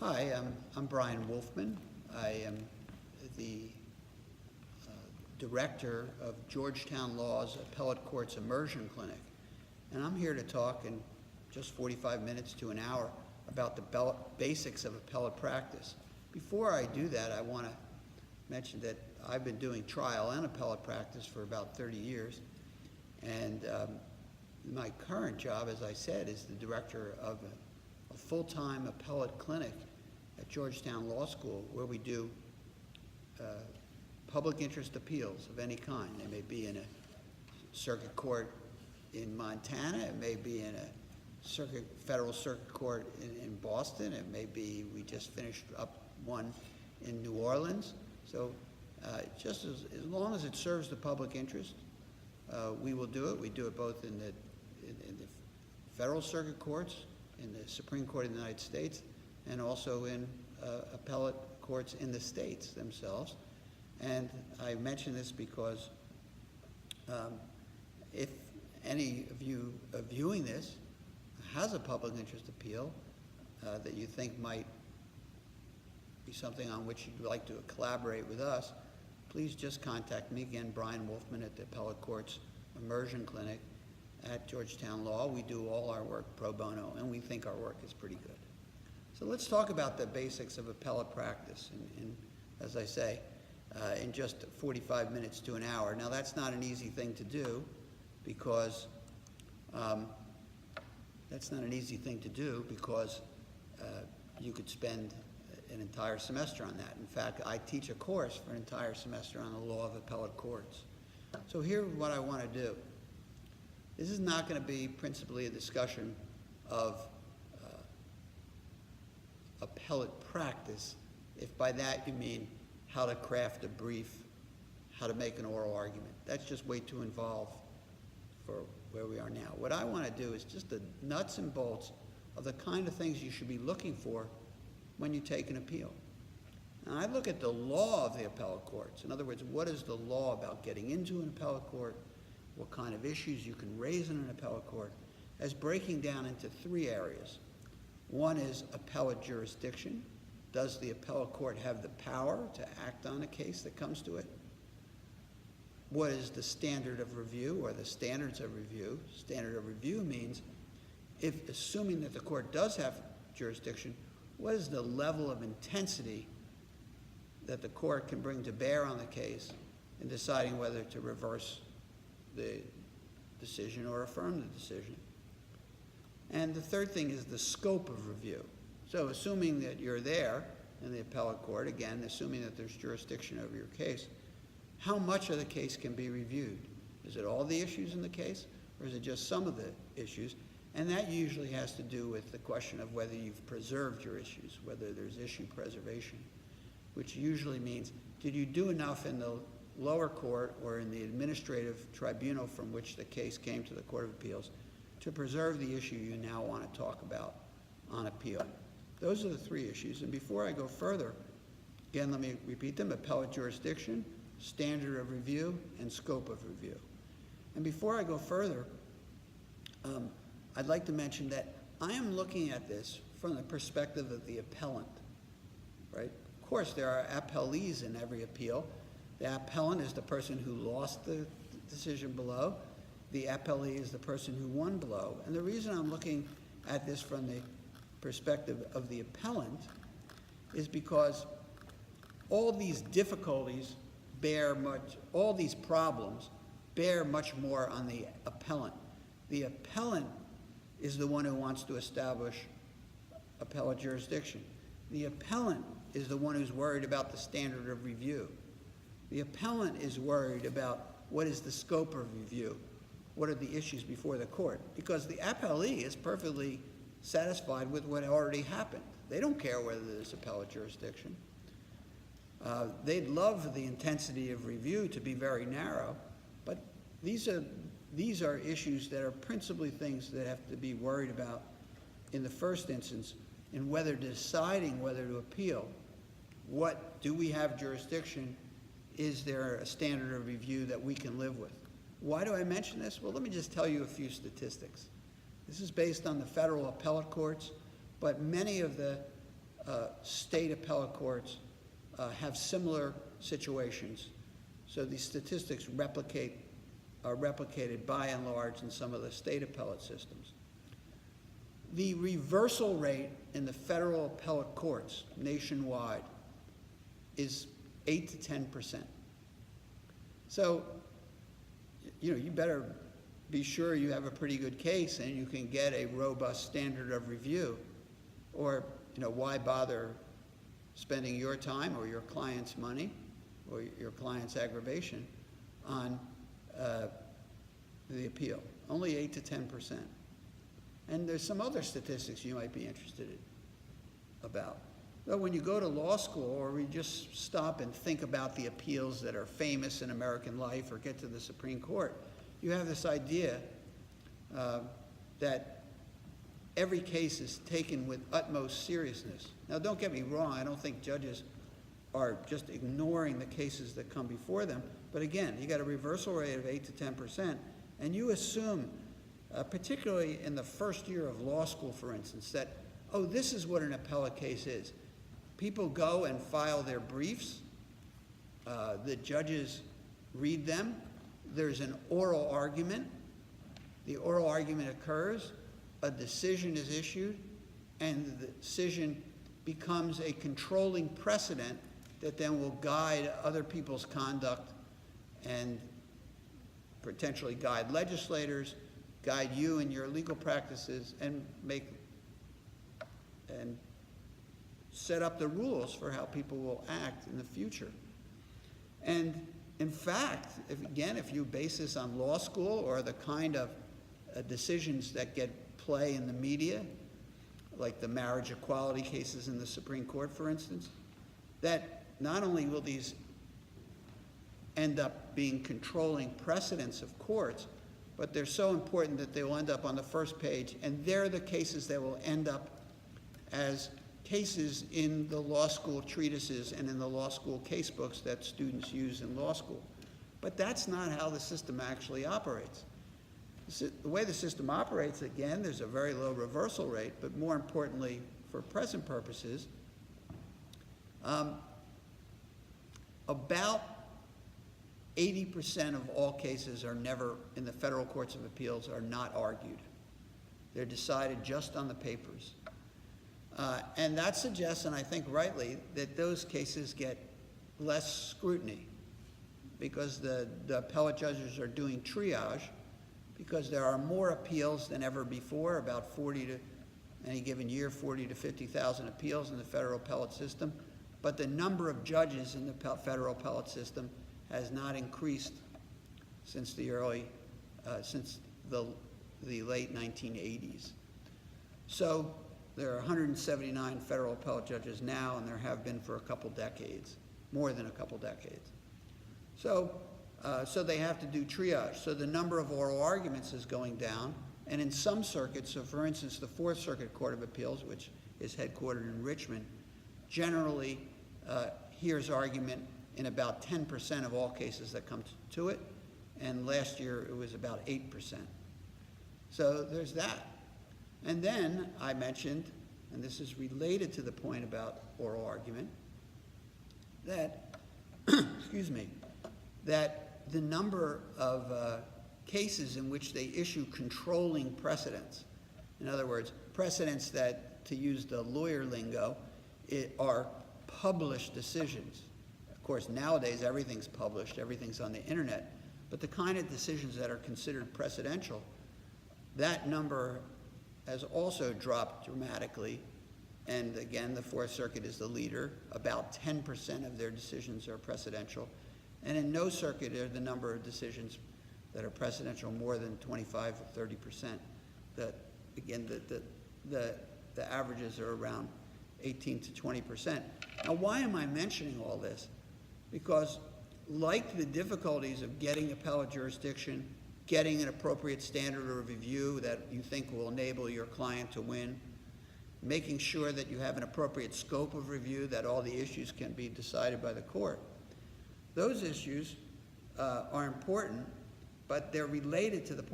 Hi, I'm Brian Wolfman. I am the director of Georgetown Law's Appellate Court's Immersion Clinic. And I'm here to talk in just 45 minutes to an hour about the basics of appellate practice. Before I do that, I want to mention that I've been doing trial and appellate practice for about 30 years. And my current job, as I said, is the director of a full-time appellate clinic at Georgetown Law School, where we do public interest appeals of any kind. They may be in a circuit court in Montana, it may be in a federal circuit court in Boston, it may be, we just finished up one in New Orleans. So just as long as it serves the public interest, we will do it. We do it both in the federal circuit courts, in the Supreme Court of the United States, and also in appellate courts in the states themselves. And I mention this because if any of you viewing this has a public interest appeal that you think might be something on which you'd like to collaborate with us, please just contact me again, Brian Wolfman, at the Appellate Court's Immersion Clinic at Georgetown Law. We do all our work pro bono, and we think our work is pretty good. So let's talk about the basics of appellate practice, as I say, in just 45 minutes to an hour. Now, that's not an easy thing to do because you could spend an entire semester on that. In fact, I teach a course for an entire semester on the law of appellate courts. So here's what I want to do. This is not going to be principally a discussion of appellate practice, if by that you mean how to craft a brief, how to make an oral argument. That's just way too involved for where we are now. What I want to do is just the nuts and bolts of the kind of things you should be looking for when you take an appeal. Now, I look at the law of the appellate courts. In other words, what is the law about getting into an appellate court, what kind of issues you can raise in an appellate court, as breaking down into three areas. One is appellate jurisdiction. Does the appellate court have the power to act on a case that comes to it? What is the standard of review, or the standards of review? Standard of review means, if assuming that the court does have jurisdiction, what is the level of intensity that the court can bring to bear on the case in deciding whether to reverse the decision or affirm the decision? And the third thing is the scope of review. So assuming that you're there in the appellate court, again, assuming that there's jurisdiction over your case, how much of the case can be reviewed? Is it all the issues in the case, or is it just some of the issues? And that usually has to do with the question of whether you've preserved your issues, whether there's issue preservation, which usually means, did you do enough in the lower court or in the administrative tribunal from which the case came to the Court of Appeals to preserve the issue you now want to talk about on appeal? Those are the three issues. And before I go further, again, let me repeat them: appellate jurisdiction, standard of review, and scope of review. And before I go further, I'd like to mention that I am looking at this from the perspective of the appellant, right? Of course, there are appellees in every appeal. The appellant is the person who lost the decision below. The appellee is the person who won below. And the reason I'm looking at this from the perspective of the appellant is because all these difficulties all these problems bear much more on the appellant. The appellant is the one who wants to establish appellate jurisdiction. The appellant is the one who's worried about the standard of review. The appellant is worried about what is the scope of review, what are the issues before the court, because the appellee is perfectly satisfied with what already happened. They don't care whether there's appellate jurisdiction. They'd love the intensity of review to be very narrow, but these are issues that are principally things that have to be worried about in the first instance in deciding whether to appeal. Do we have jurisdiction? Is there a standard of review that we can live with? Why do I mention this? Well, let me just tell you a few statistics. This is based on the federal appellate courts, but many of the state appellate courts have similar situations. So these statistics are replicated by and large in some of the state appellate systems. The reversal rate in the federal appellate courts nationwide is 8 to 10%. So, you better be sure you have a pretty good case and you can get a robust standard of review, or, why bother spending your time or your client's money or your client's aggravation on the appeal. Only 8 to 10%. And there's some other statistics you might be interested about. But when you go to law school, or we just stop and think about the appeals that are famous in American life or get to the Supreme Court, you have this idea that every case is taken with utmost seriousness. Now, don't get me wrong, I don't think judges are just ignoring the cases that come before them, but again, you got a reversal rate of 8 to 10%, and you assume, particularly in the first year of law school, for instance, that, this is what an appellate case is. People go and file their briefs, the judges read them, there's an oral argument, the oral argument occurs, a decision is issued, and the decision becomes a controlling precedent that then will guide other people's conduct and potentially guide legislators, guide you in your legal practices, and set up the rules for how people will act in the future. And in fact, if you base this on law school or the kind of decisions that get play in the media, like the marriage equality cases in the Supreme Court, for instance, that not only will these end up being controlling precedents of courts, but they're so important that they will end up on the first page, and they're the cases that will end up as cases in the law school treatises and in the law school case books that students use in law school. But that's not how the system actually operates. The way the system operates, again, there's a very low reversal rate, but more importantly, for present purposes, about 80% of all cases are never, in the federal courts of appeals, are not argued. They're decided just on the papers. And that suggests, and I think rightly, that those cases get less scrutiny because the appellate judges are doing triage, because there are more appeals than ever before, about 40 to, any given year, 40 to 50,000 appeals in the federal appellate system. But the number of judges in the federal appellate system has not increased since the late 1980s. So there are 179 federal appellate judges now, and there have been for a couple decades, more than a couple decades. So they have to do triage. So the number of oral arguments is going down, and in some circuits, so for instance, the Fourth Circuit Court of Appeals, which is headquartered in Richmond, generally hears argument in about 10% of all cases that come to it, and last year it was about 8%. So there's that. And then I mentioned, and this is related to the point about oral argument, that, excuse me, that the number of cases in which they issue controlling precedents, in other words, precedents that, to use the lawyer lingo, are published decisions. Of course, nowadays everything's published, everything's on the internet, but the kind of decisions that are considered precedential, that number has also dropped dramatically. And again, the Fourth Circuit is the leader. About 10% of their decisions are precedential. And in no circuit are the number of decisions that are precedential more than 25 or 30%. Again, the averages are around 18 to 20%. Now, why am I mentioning all this? Because like the difficulties of getting appellate jurisdiction, getting an appropriate standard of review that you think will enable your client to win, making sure that you have an appropriate scope of review, that all the issues can be decided by the court. Those issues are important, but they're related to the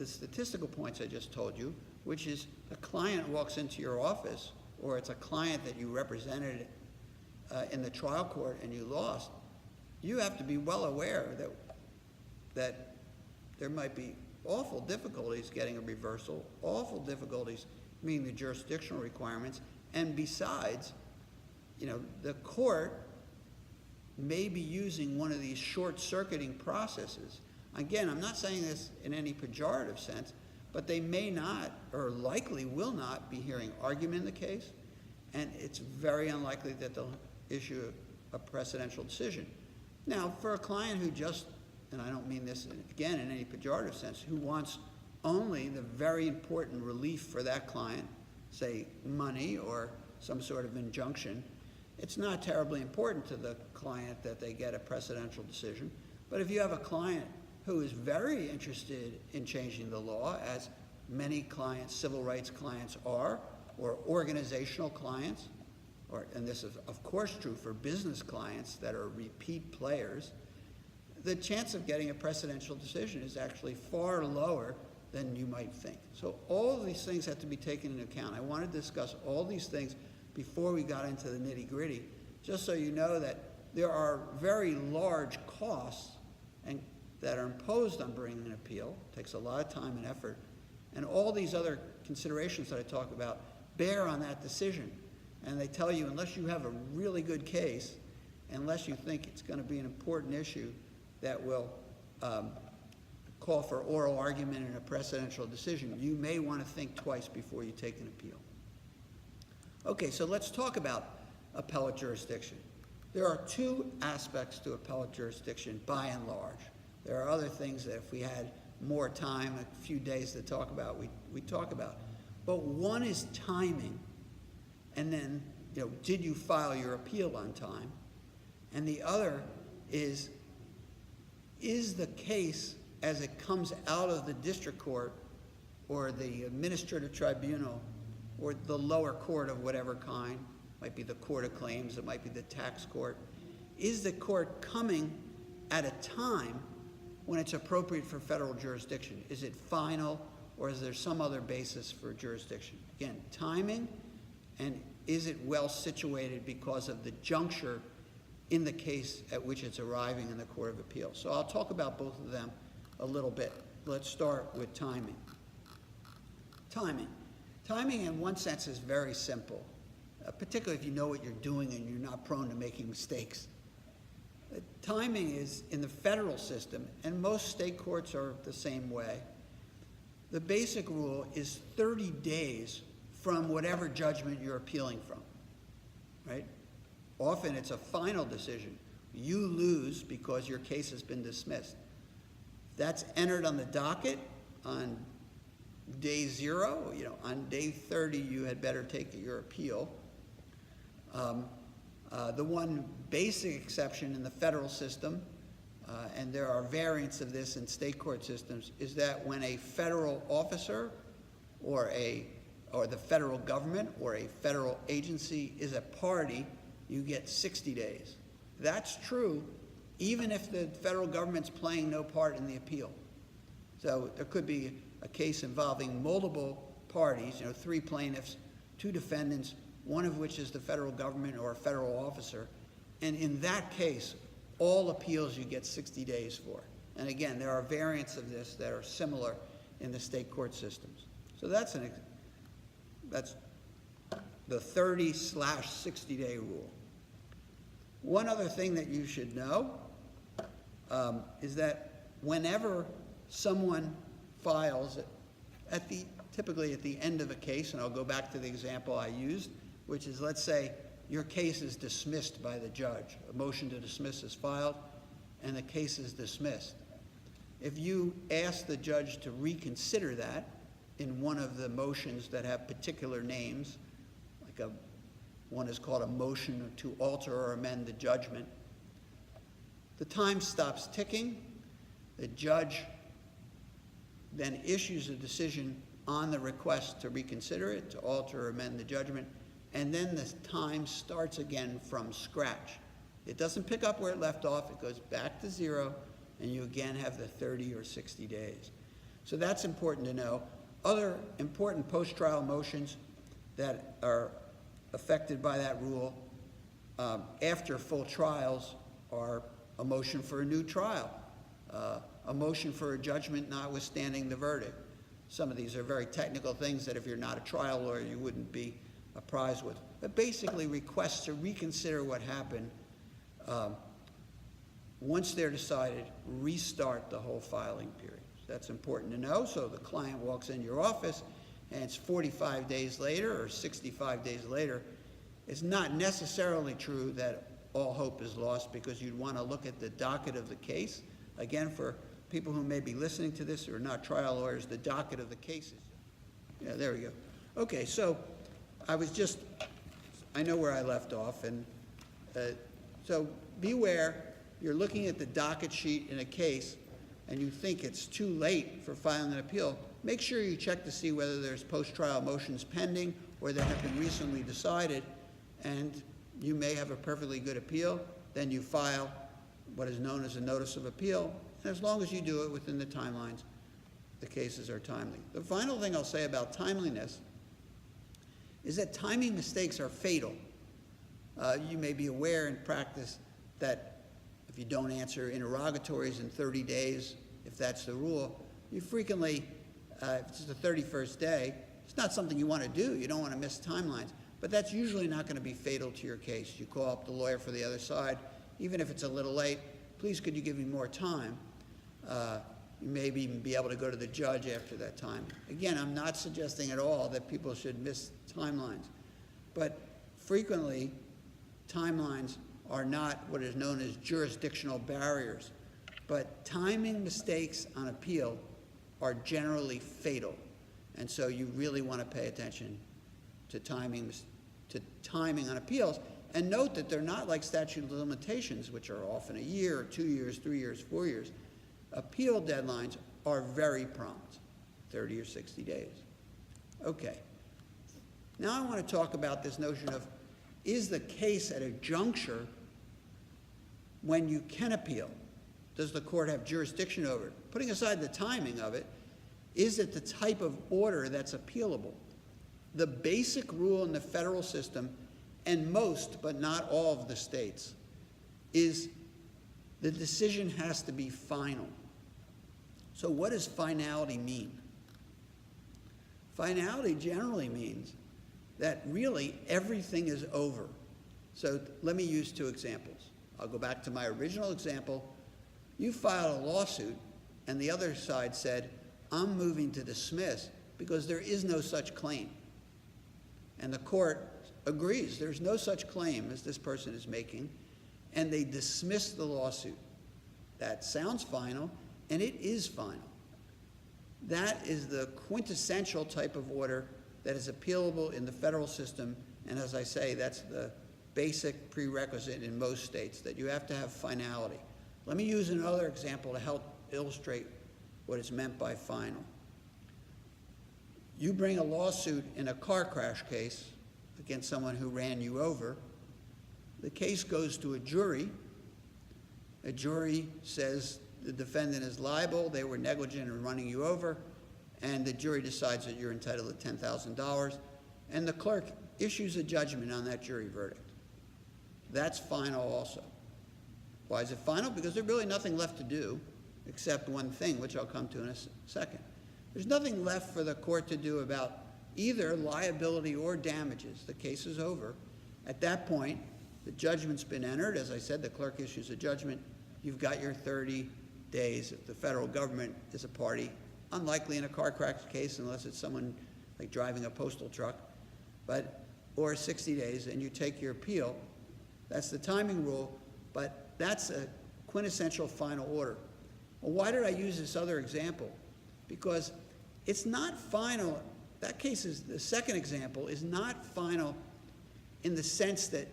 statistical points I just told you, which is a client walks into your office or it's a client that you represented in the trial court and you lost, you have to be well aware that there might be awful difficulties getting a reversal, awful difficulties meeting the jurisdictional requirements, and besides, the court may be using one of these short-circuiting processes. Again, I'm not saying this in any pejorative sense, but they may not, or likely will not, be hearing argument in the case, and it's very unlikely that they'll issue a precedential decision. Now, for a client who just, and I don't mean this, again, in any pejorative sense, who wants only the very important relief for that client, say money or some sort of injunction, it's not terribly important to the client that they get a precedential decision. But if you have a client who is very interested in changing the law, as many clients, civil rights clients are, or organizational clients, and this is of course true for business clients that are repeat players, the chance of getting a precedential decision is actually far lower than you might think. So all of these things have to be taken into account. I want to discuss all these things before we got into the nitty-gritty, just so you know that there are very large costs that are imposed on bringing an appeal. It takes a lot of time and effort. And all these other considerations that I talk about bear on that decision. And they tell you, unless you have a really good case, unless you think it's going to be an important issue that will call for oral argument and a precedential decision, you may want to think twice before you take an appeal. Okay, so let's talk about appellate jurisdiction. There are two aspects to appellate jurisdiction, by and large. There are other things that if we had more time, a few days to talk about, we'd talk about. But one is timing, and then, did you file your appeal on time? And the other is the case as it comes out of the district court or the administrative tribunal or the lower court of whatever kind, might be the court of claims, it might be the tax court, is the court coming at a time when it's appropriate for federal jurisdiction? Is it final, or is there some other basis for jurisdiction? Again, timing, and is it well situated because of the juncture in the case at which it's arriving in the Court of Appeals? So I'll talk about both of them a little bit. Let's start with timing. Timing in one sense is very simple, particularly if you know what you're doing and you're not prone to making mistakes. Timing is, in the federal system, and most state courts are the same way, the basic rule is 30 days from whatever judgment you're appealing from, right? Often it's a final decision. You lose because your case has been dismissed. That's entered on the docket on day 0. On day 30, you had better take your appeal. The one basic exception in the federal system, and there are variants of this in state court systems, is that when a federal officer or the federal government or a federal agency is a party, you get 60 days. That's true even if the federal government's playing no part in the appeal. So there could be a case involving multiple parties, 3 plaintiffs, 2 defendants, one of which is the federal government or a federal officer. And in that case, all appeals you get 60 days for. And again, there are variants of this that are similar in the state court systems. So that's the 30/60-day rule. One other thing that you should know is that whenever someone files typically at the end of a case, and I'll go back to the example I used, which is, let's say your case is dismissed by the judge. A motion to dismiss is filed, and the case is dismissed. If you ask the judge to reconsider that in one of the motions that have particular names, like one is called a motion to alter or amend the judgment, the time stops ticking. The judge then issues a decision on the request to reconsider it, to alter or amend the judgment, and then the time starts again from scratch. It doesn't pick up where it left off, it goes back to 0, and you again have the 30 or 60 days. So that's important to know. Other important post-trial motions that are affected by that rule after full trials are a motion for a new trial, a motion for a judgment notwithstanding the verdict. Some of these are very technical things that if you're not a trial lawyer, you wouldn't be apprised with. But basically requests to reconsider what happened. Once they're decided, restart the whole filing period. That's important to know. So the client walks in your office and it's 45 days later or 65 days later. It's not necessarily true that all hope is lost, because you'd want to look at the docket of the case. Again, for people who may be listening to this who are not trial lawyers, the docket of the cases. Yeah, there we go. Okay, so I know where I left off, and so beware, you're looking at the docket sheet in a case and you think it's too late for filing an appeal. Make sure you check to see whether there's post-trial motions pending or that have been recently decided, and you may have a perfectly good appeal. Then you file what is known as a notice of appeal, and as long as you do it within the timelines, the cases are timely. The final thing I'll say about timeliness is that timing mistakes are fatal. You may be aware in practice that if you don't answer interrogatories in 30 days, if that's the rule, you frequently, if it's the 31st day, it's not something you want to do. You don't want to miss timelines. But that's usually not going to be fatal to your case. You call up the lawyer for the other side, even if it's a little late, please could you give me more time? You may even be able to go to the judge after that time. Again, I'm not suggesting at all that people should miss timelines, but frequently timelines are not what is known as jurisdictional barriers, but timing mistakes on appeal are generally fatal, and so you really want to pay attention to timing on appeals. And note that they're not like statute of limitations, which are often a year, 2 years, 3 years, 4 years. Appeal deadlines are very prompt, 30 or 60 days. Okay. Now I want to talk about this notion of, is the case at a juncture when you can appeal? Does the court have jurisdiction over it? Putting aside the timing of it, is it the type of order that's appealable? The basic rule in the federal system, and most, but not all of the states, is the decision has to be final. So what does finality mean? Finality generally means that really everything is over. So let me use 2 examples. I'll go back to my original example. You filed a lawsuit and the other side said, I'm moving to dismiss because there is no such claim. And the court agrees there's no such claim as this person is making, and they dismiss the lawsuit. That sounds final, and it is final. That is the quintessential type of order that is appealable in the federal system, and as I say, that's the basic prerequisite in most states, that you have to have finality. Let me use another example to help illustrate what is meant by final. You bring a lawsuit in a car crash case against someone who ran you over. The case goes to a jury. A jury says the defendant is liable, they were negligent in running you over, and the jury decides that you're entitled to $10,000, and the clerk issues a judgment on that jury verdict. That's final also. Why is it final? Because there's really nothing left to do except one thing, which I'll come to in a second. There's nothing left for the court to do about either liability or damages. The case is over. At that point, the judgment's been entered. As I said, the clerk issues a judgment. You've got your 30 days if the federal government is a party. Unlikely in a car crash case unless it's someone like driving a postal truck, or 60 days, and you take your appeal. That's the timing rule, but that's a quintessential final order. Well, why did I use this other example? Because it's not final. That case is, the second example, is not final in the sense that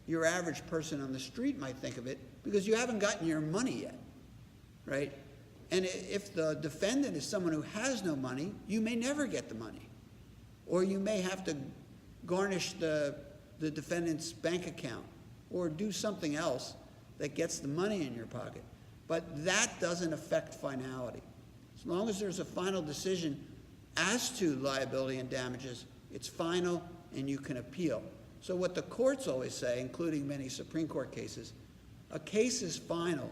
your average person on the street might think of it, because you haven't gotten your money yet, right? And if the defendant is someone who has no money, you may never get the money. Or you may have to garnish the defendant's bank account or do something else that gets the money in your pocket. But that doesn't affect finality. As long as there's a final decision as to liability and damages, it's final and you can appeal. So what the courts always say, including many Supreme Court cases, a case is final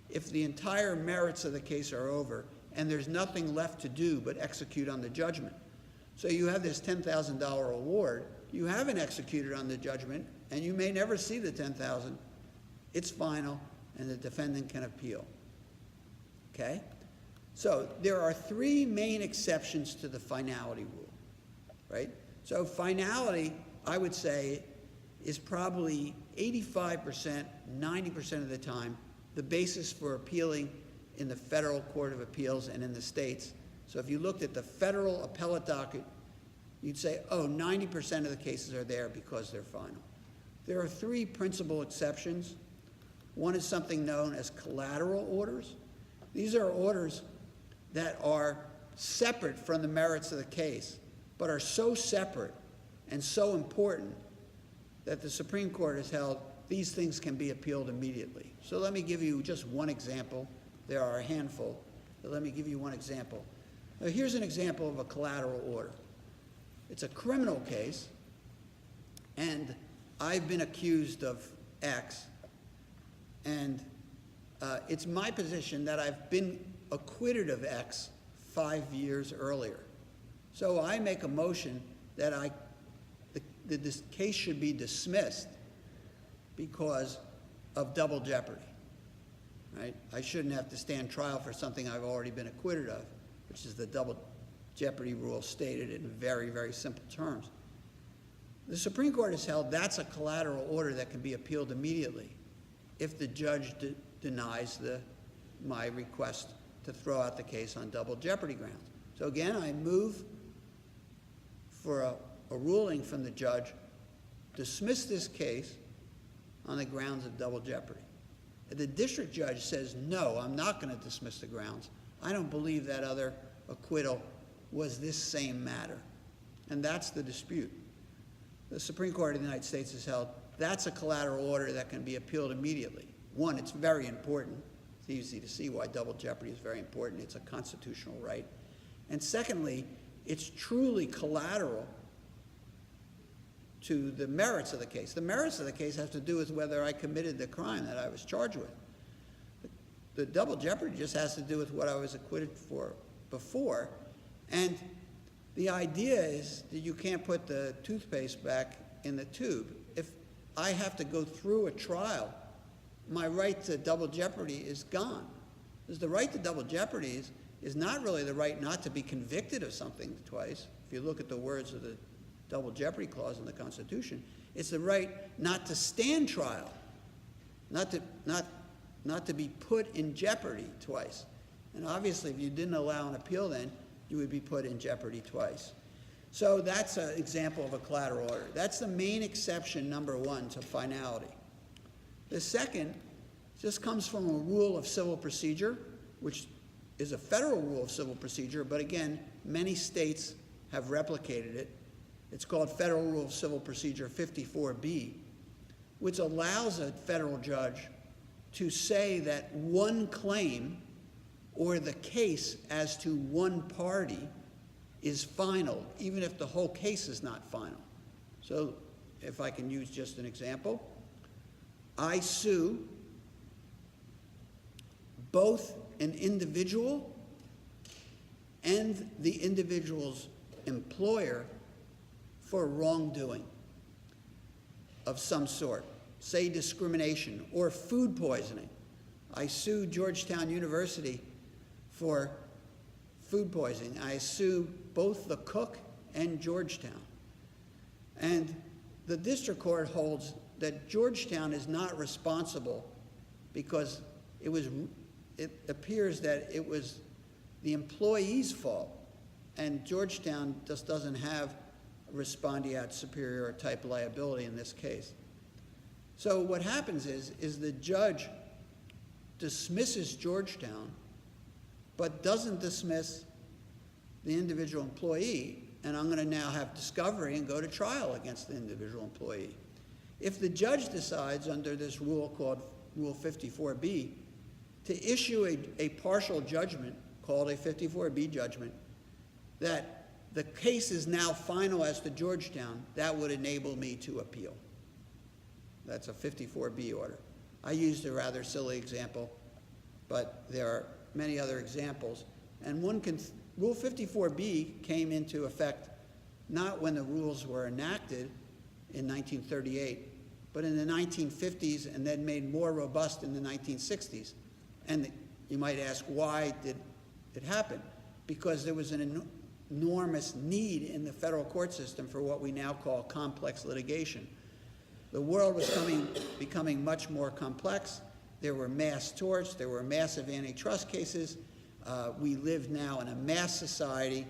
if the entire merits of the case are over and there's nothing left to do but execute on the judgment. So you have this $10,000 award, you haven't executed on the judgment, and you may never see the $10,000. It's final, and the defendant can appeal. Okay? So there are three main exceptions to the finality rule, right? So finality, I would say, is probably 85%, 90% of the time the basis for appealing in the Federal Court of Appeals and in the states. So if you looked at the federal appellate docket, you'd say, oh, 90% of the cases are there because they're final. There are three principal exceptions. One is something known as collateral orders. These are orders that are separate from the merits of the case, but are so separate and so important that the Supreme Court has held these things can be appealed immediately. So let me give you just one example. There are a handful, but let me give you one example. Now, here's an example of a collateral order. It's a criminal case, and I've been accused of X, and it's my position that I've been acquitted of X 5 years earlier. So I make a motion that this case should be dismissed because of double jeopardy, right? I shouldn't have to stand trial for something I've already been acquitted of, which is the double jeopardy rule stated in very, very simple terms. The Supreme Court has held that's a collateral order that can be appealed immediately if the judge denies my request to throw out the case on double jeopardy grounds. So again, I move for a ruling from the judge, dismiss this case on the grounds of double jeopardy. And the district judge says, no, I'm not going to dismiss the grounds. I don't believe that other acquittal was this same matter. And that's the dispute. The Supreme Court of the United States has held that's a collateral order that can be appealed immediately. One, it's very important. It's easy to see why double jeopardy is very important. It's a constitutional right. And secondly, it's truly collateral to the merits of the case. The merits of the case have to do with whether I committed the crime that I was charged with. The double jeopardy just has to do with what I was acquitted for before. And the idea is that you can't put the toothpaste back in the tube. If I have to go through a trial, my right to double jeopardy is gone. Because the right to double jeopardy is not really the right not to be convicted of something twice. If you look at the words of the double jeopardy clause in the Constitution, it's the right not to stand trial, not to be put in jeopardy twice. And obviously, if you didn't allow an appeal then, you would be put in jeopardy twice. So that's an example of a collateral order. That's the main exception, number one, to finality. The second just comes from a rule of civil procedure, which is a federal rule of civil procedure, but again, many states have replicated it. It's called Federal Rule of Civil Procedure 54B, which allows a federal judge to say that one claim or the case as to one party is final, even if the whole case is not final. So if I can use just an example, I sue both an individual and the individual's employer for wrongdoing of some sort, say discrimination or food poisoning. I sue Georgetown University for food poisoning. I sue both the cook and Georgetown. And the district court holds that Georgetown is not responsible because it appears that it was the employee's fault, and Georgetown just doesn't have respondeat superior type liability in this case. So what happens is the judge dismisses Georgetown, but doesn't dismiss the individual employee, and I'm going to now have discovery and go to trial against the individual employee. If the judge decides under this rule called Rule 54B to issue a partial judgment called a 54B judgment that the case is now final as to Georgetown, that would enable me to appeal. That's a 54B order. I used a rather silly example, but there are many other examples. And Rule 54B came into effect not when the rules were enacted in 1938, but in the 1950s and then made more robust in the 1960s. And you might ask, why did it happen? Because there was an enormous need in the federal court system for what we now call complex litigation. The world was becoming much more complex. There were mass torts, there were massive antitrust cases. We live now in a mass society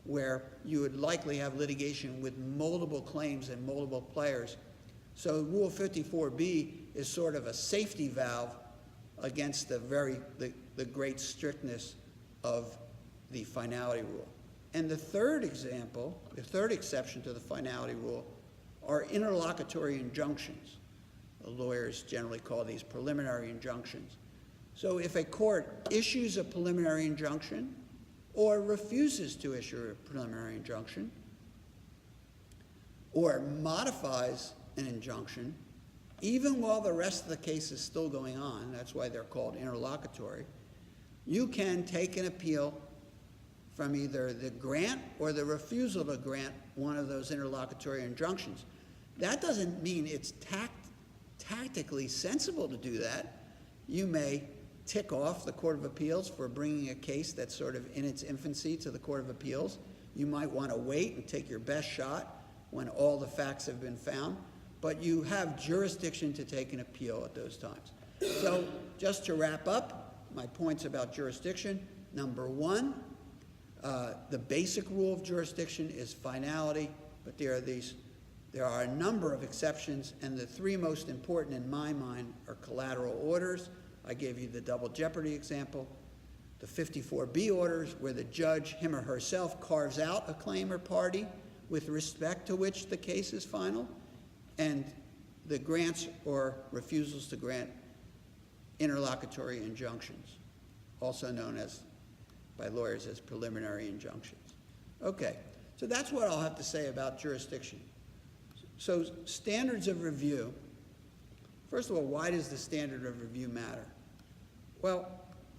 where you would likely have litigation with multiple claims and multiple players. So Rule 54B is sort of a safety valve against the great strictness of the finality rule. And the third example, the third exception to the finality rule, are interlocutory injunctions. The lawyers generally call these preliminary injunctions. So if a court issues a preliminary injunction or refuses to issue a preliminary injunction or modifies an injunction, even while the rest of the case is still going on, that's why they're called interlocutory, you can take an appeal from either the grant or the refusal to grant one of those interlocutory injunctions. That doesn't mean it's tactically sensible to do that. You may tick off the Court of Appeals for bringing a case that's sort of in its infancy to the Court of Appeals. You might want to wait and take your best shot when all the facts have been found, but you have jurisdiction to take an appeal at those times. So just to wrap up my points about jurisdiction, number one, the basic rule of jurisdiction is finality, but there are a number of exceptions, and the three most important in my mind are collateral orders. I gave you the double jeopardy example. The 54B orders, where the judge, him or herself, carves out a claim or party with respect to which the case is final, and the grants or refusals to grant interlocutory injunctions, also known as by lawyers as preliminary injunctions. Okay, so that's what I'll have to say about jurisdiction. So standards of review. First of all, why does the standard of review matter? Well,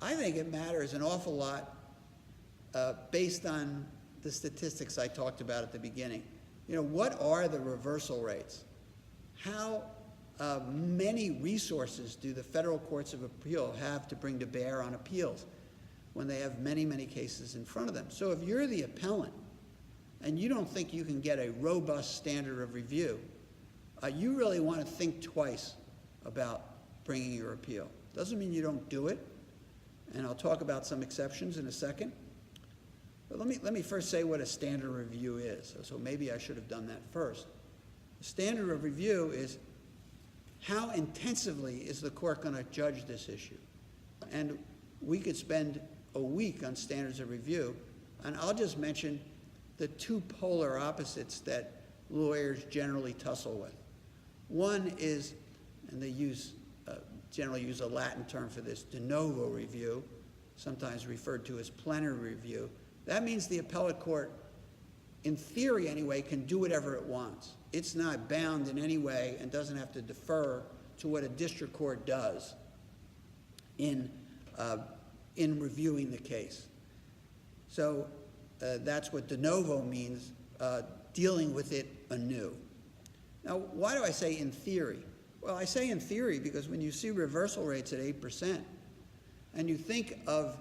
I think it matters an awful lot based on the statistics I talked about at the beginning. You know, what are the reversal rates? How many resources do the federal courts of appeal have to bring to bear on appeals when they have many, many cases in front of them? So if you're the appellant and you don't think you can get a robust standard of review, you really want to think twice about bringing your appeal. Doesn't mean you don't do it, and I'll talk about some exceptions in a second. But let me first say what a standard of review is. So maybe I should have done that first. The standard of review is how intensively is the court going to judge this issue? And we could spend a week on standards of review, and I'll just mention the two polar opposites that lawyers generally tussle with. One is, and they generally use a Latin term for this, de novo review, sometimes referred to as plenary review. That means the appellate court, in theory anyway, can do whatever it wants. It's not bound in any way and doesn't have to defer to what a district court does in reviewing the case. So that's what de novo means, dealing with it anew. Now, why do I say in theory? Well, I say in theory because when you see reversal rates at 8%, and you think of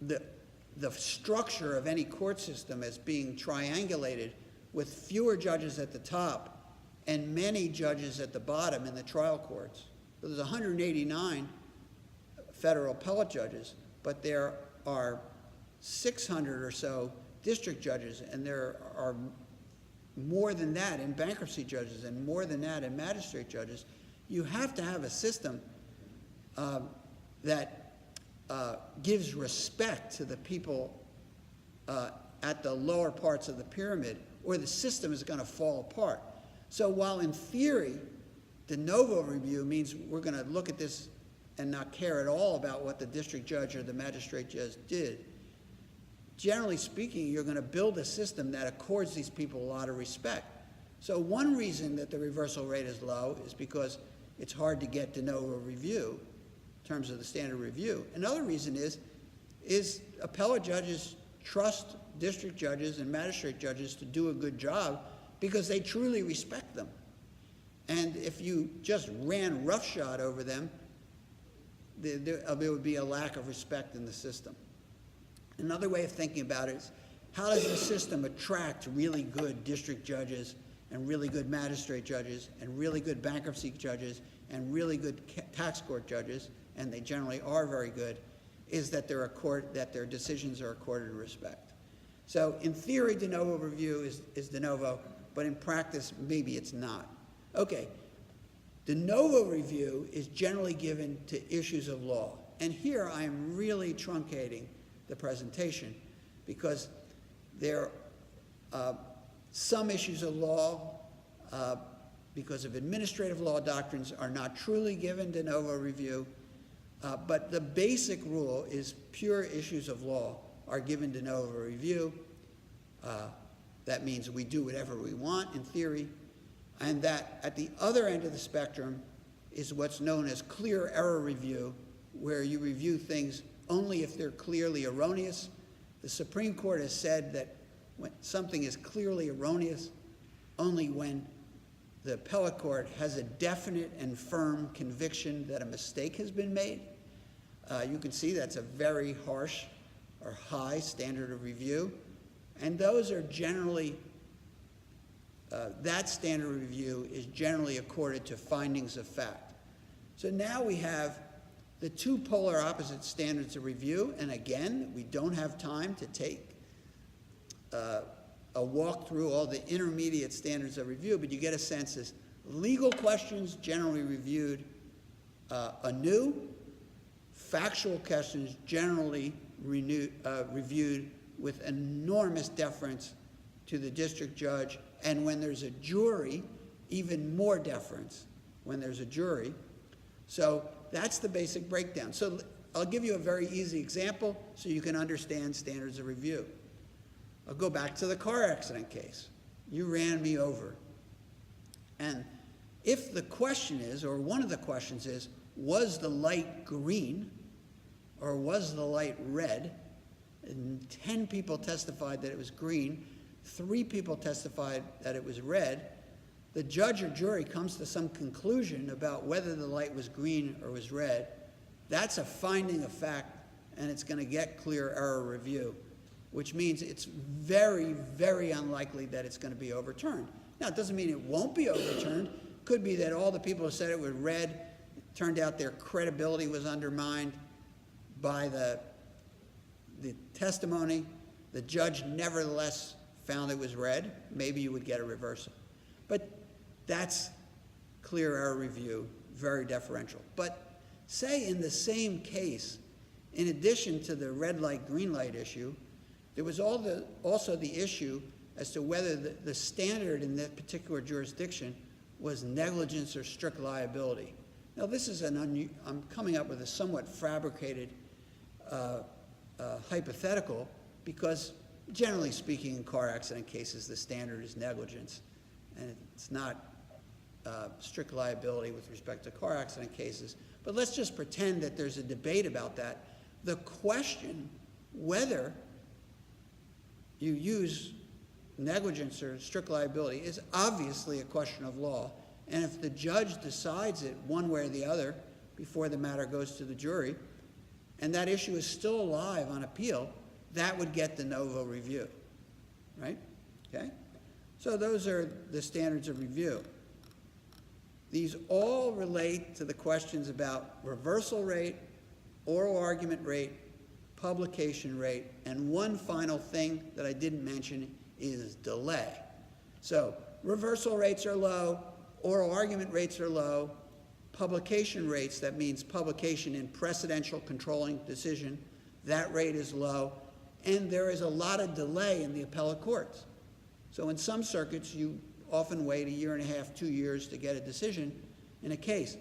the structure of any court system as being triangulated with fewer judges at the top and many judges at the bottom in the trial courts. So there's 189 federal appellate judges, but there are 600 or so district judges, and there are more than that in bankruptcy judges and more than that in magistrate judges. You have to have a system that gives respect to the people at the lower parts of the pyramid, or the system is going to fall apart. So while in theory, de novo review means we're going to look at this and not care at all about what the district judge or the magistrate judge did, generally speaking, you're going to build a system that accords these people a lot of respect. So one reason that the reversal rate is low is because it's hard to get de novo review in terms of the standard review. Another reason is appellate judges trust district judges and magistrate judges to do a good job because they truly respect them. And if you just ran roughshod over them, there would be a lack of respect in the system. Another way of thinking about it is, how does the system attract really good district judges and really good magistrate judges and really good bankruptcy judges and really good tax court judges, and they generally are very good, is that their decisions are accorded respect. So in theory, de novo review is de novo, but in practice, maybe it's not. Okay, de novo review is generally given to issues of law. And here I'm really truncating the presentation because there are some issues of law, because of administrative law doctrines, are not truly given de novo review. But the basic rule is pure issues of law are given de novo review. That means we do whatever we want in theory. And that at the other end of the spectrum is what's known as clear error review, where you review things only if they're clearly erroneous. The Supreme Court has said that when something is clearly erroneous, only when the appellate court has a definite and firm conviction that a mistake has been made. You can see that's a very harsh or high standard of review. And those are generally, that standard of review is generally accorded to findings of fact. So now we have the two polar opposite standards of review. And again, we don't have time to take a walk through all the intermediate standards of review, but you get a sense as legal questions generally reviewed anew, factual questions generally reviewed with enormous deference to the district judge, and when there's a jury, even more deference when there's a jury. So that's the basic breakdown. So I'll give you a very easy example so you can understand standards of review. I'll go back to the car accident case. You ran me over. And if the question is, or one of the questions is, was the light green or was the light red? And 10 people testified that it was green. 3 people testified that it was red. The judge or jury comes to some conclusion about whether the light was green or was red. That's a finding of fact, and it's going to get clear error review, which means it's very, very unlikely that it's going to be overturned. Now, it doesn't mean it won't be overturned. It could be that all the people who said it was red, it turned out their credibility was undermined by the testimony. The judge nevertheless found it was red. Maybe you would get a reversal. But that's clear error review, very deferential. But say in the same case, in addition to the red light, green light issue, there was also the issue as to whether the standard in that particular jurisdiction was negligence or strict liability. Now, this is I'm coming up with a somewhat fabricated hypothetical because, generally speaking, in car accident cases, the standard is negligence, and it's not strict liability with respect to car accident cases. But let's just pretend that there's a debate about that. The question whether you use negligence or strict liability is obviously a question of law. And if the judge decides it one way or the other before the matter goes to the jury, and that issue is still alive on appeal, that would get de novo review, right? Okay? So those are the standards of review. These all relate to the questions about reversal rate, oral argument rate, publication rate, and one final thing that I didn't mention is delay. So reversal rates are low, oral argument rates are low, publication rates, that means publication in precedential controlling decision, that rate is low, and there is a lot of delay in the appellate courts. So in some circuits, you often wait 1.5 years, 2 years to get a decision in a case.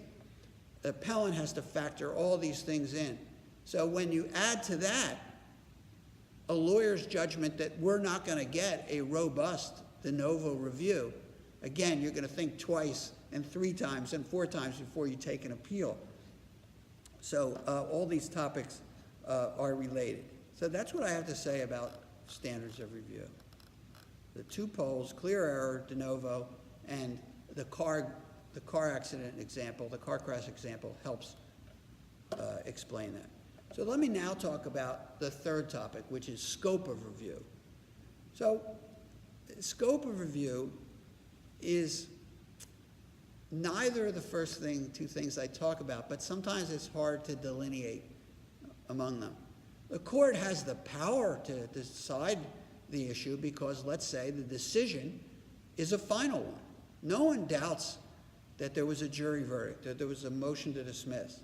The appellant has to factor all these things in. So when you add to that a lawyer's judgment that we're not going to get a robust de novo review, again, you're going to think twice and 3 times and 4 times before you take an appeal. So all these topics are related. So that's what I have to say about standards of review. The 2 poles, clear error, de novo, and the car accident example, the car crash example helps explain that. So let me now talk about the 3rd topic, which is scope of review. So scope of review is neither of the first 2 things I talk about, but sometimes it's hard to delineate among them. The court has the power to decide the issue because, let's say, the decision is a final one. No one doubts that there was a jury verdict, that there was a motion to dismiss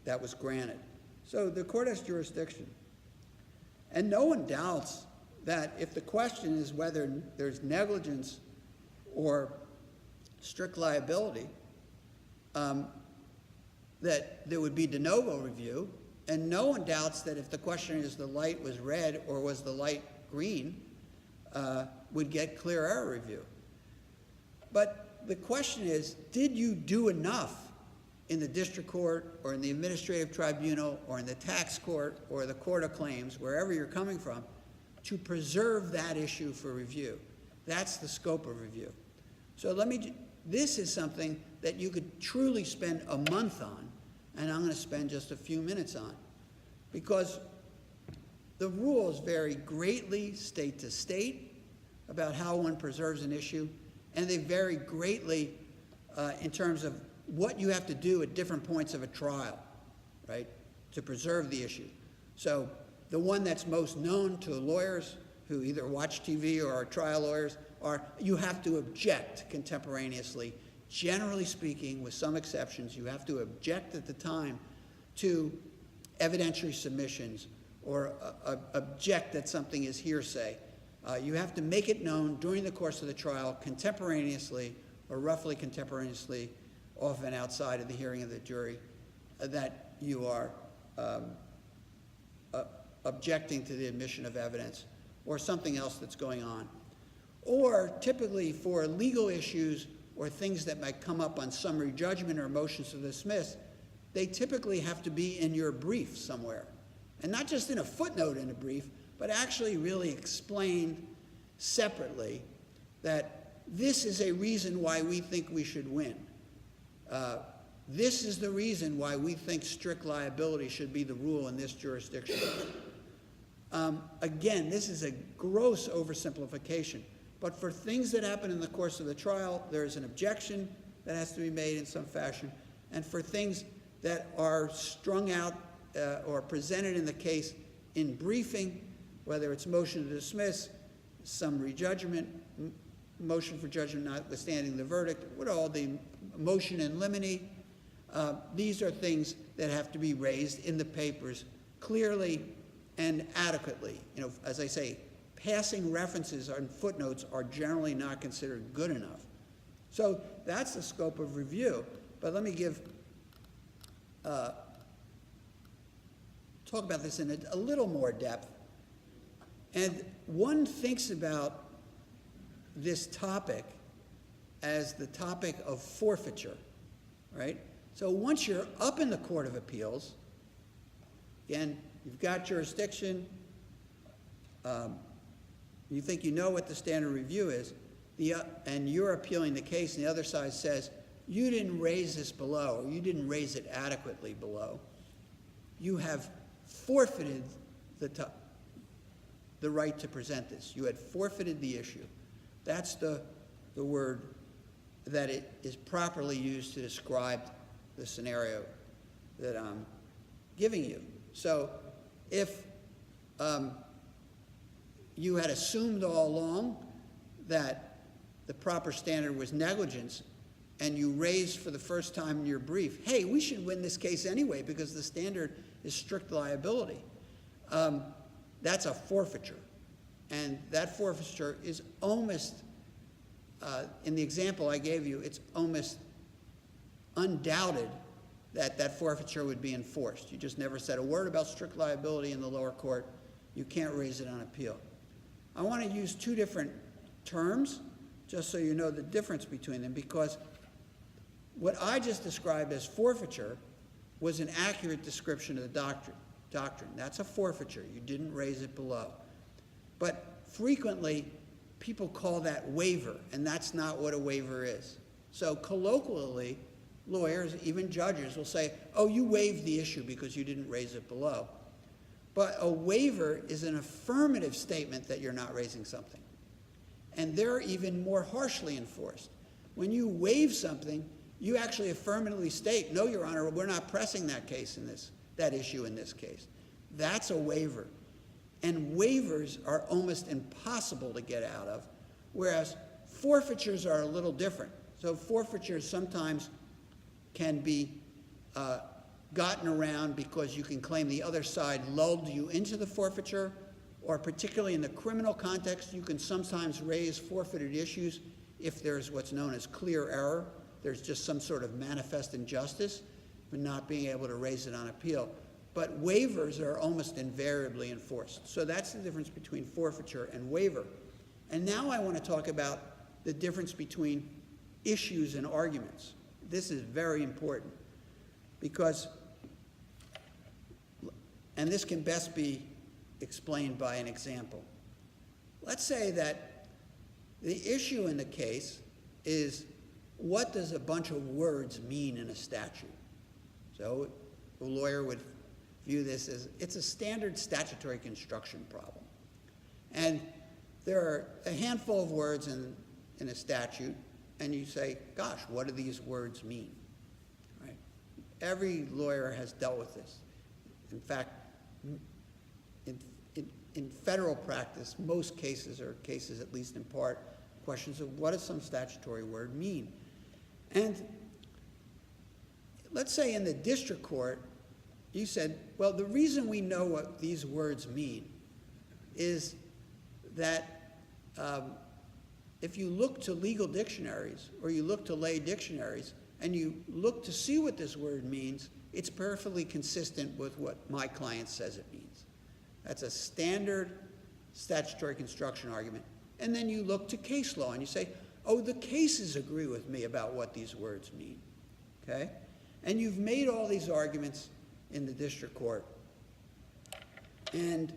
that was granted. So the court has jurisdiction. And no one doubts that if the question is whether there's negligence or strict liability, that there would be de novo review. And no one doubts that if the question is the light was red or was the light green, would get clear error review. But the question is, did you do enough in the district court or in the administrative tribunal or in the tax court or the court of claims, wherever you're coming from, to preserve that issue for review? That's the scope of review. So this is something that you could truly spend a month on, and I'm going to spend just a few minutes on, because the rules vary greatly state to state about how one preserves an issue, and they vary greatly in terms of what you have to do at different points of a trial, right, to preserve the issue. So the one that's most known to lawyers who either watch TV or are trial lawyers are you have to object contemporaneously. Generally speaking, with some exceptions, you have to object at the time to evidentiary submissions or object that something is hearsay. You have to make it known during the course of the trial contemporaneously or roughly contemporaneously, often outside of the hearing of the jury, that you are objecting to the admission of evidence or something else that's going on. Or typically for legal issues or things that might come up on summary judgment or motions to dismiss, they typically have to be in your brief somewhere. And not just in a footnote in a brief, but actually really explained separately that this is a reason why we think we should win. This is the reason why we think strict liability should be the rule in this jurisdiction. Again, this is a gross oversimplification, but for things that happen in the course of the trial, there's an objection that has to be made in some fashion, and for things that are strung out or presented in the case in briefing, whether it's motion to dismiss, summary judgment, motion for judgment notwithstanding the verdict, what all the motion in limine, these are things that have to be raised in the papers clearly and adequately. You know, as I say, passing references and footnotes are generally not considered good enough. So that's the scope of review. But let me talk about this in a little more depth. And one thinks about this topic as the topic of forfeiture, right? So once you're up in the Court of Appeals, again, you've got jurisdiction, you think you know what the standard review is, and you're appealing the case, and the other side says, you didn't raise this below, or you didn't raise it adequately below, you have forfeited the right to present this. You had forfeited the issue. That's the word that it is properly used to describe the scenario that I'm giving you. So if you had assumed all along that the proper standard was negligence, and you raised for the first time in your brief, hey, we should win this case anyway because the standard is strict liability, that's a forfeiture. And that forfeiture is almost, in the example I gave you, it's almost undoubted that that forfeiture would be enforced. You just never said a word about strict liability in the lower court, you can't raise it on appeal. I want to use two different terms, just so you know the difference between them, because what I just described as forfeiture was an accurate description of the doctrine. That's a forfeiture. You didn't raise it below. But frequently, people call that waiver, and that's not what a waiver is. So colloquially, lawyers, even judges, will say, oh, you waived the issue because you didn't raise it below. But a waiver is an affirmative statement that you're not raising something. And they're even more harshly enforced. When you waive something, you actually affirmatively state, no, Your Honor, we're not pressing that issue in this case. That's a waiver. And waivers are almost impossible to get out of, whereas forfeitures are a little different. So forfeitures sometimes can be gotten around because you can claim the other side lulled you into the forfeiture, or particularly in the criminal context, you can sometimes raise forfeited issues if there's what's known as clear error. There's just some sort of manifest injustice for not being able to raise it on appeal. But waivers are almost invariably enforced. So that's the difference between forfeiture and waiver. And now I want to talk about the difference between issues and arguments. This is very important because, and this can best be explained by an example. Let's say that the issue in the case is, what does a bunch of words mean in a statute? So a lawyer would view this as, it's a standard statutory construction problem. And there are a handful of words in a statute, and you say, gosh, what do these words mean? Right? Every lawyer has dealt with this. In fact, in federal practice, most cases are cases, at least in part, questions of what does some statutory word mean? And let's say in the district court, you said, well, the reason we know what these words mean is that if you look to legal dictionaries or you look to lay dictionaries and you look to see what this word means, it's perfectly consistent with what my client says it means. That's a standard statutory construction argument. And then you look to case law and you say, oh, the cases agree with me about what these words mean, okay? And you've made all these arguments in the district court. And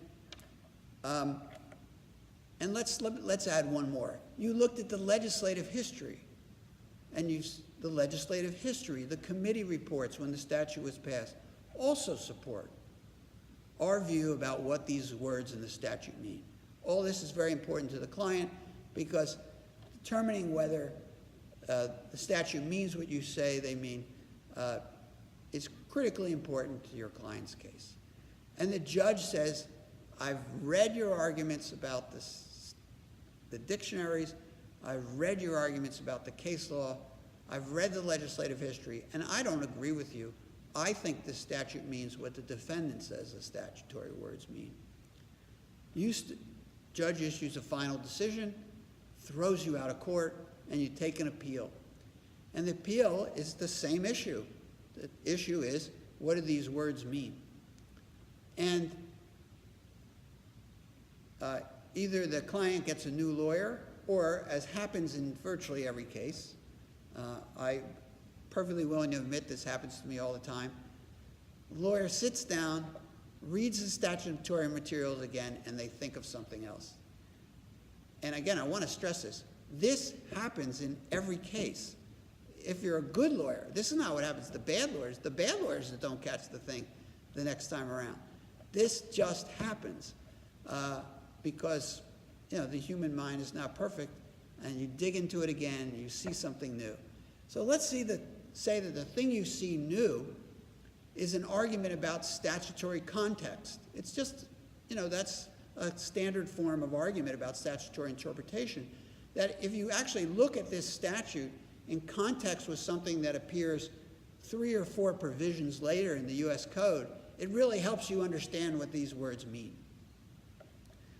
let's add one more. You looked at the legislative history, and the legislative history, the committee reports when the statute was passed, also support our view about what these words in the statute mean. All this is very important to the client because determining whether the statute means what you say they mean is critically important to your client's case. And the judge says, I've read your arguments about the dictionaries, I've read your arguments about the case law, I've read the legislative history, and I don't agree with you. I think the statute means what the defendant says the statutory words mean. Judge issues a final decision, throws you out of court, and you take an appeal. And the appeal is the same issue. The issue is, what do these words mean? And either the client gets a new lawyer, or as happens in virtually every case, I'm perfectly willing to admit this happens to me all the time, the lawyer sits down, reads the statutory materials again, and they think of something else. And again, I want to stress this. This happens in every case. If you're a good lawyer, this is not what happens to the bad lawyers. The bad lawyers that don't catch the thing the next time around. This just happens because the human mind is not perfect, and you dig into it again, and you see something new. So let's say that the thing you see new is an argument about statutory context. It's just, that's a standard form of argument about statutory interpretation, that if you actually look at this statute in context with something that appears 3 or 4 provisions later in the U.S. Code, it really helps you understand what these words mean.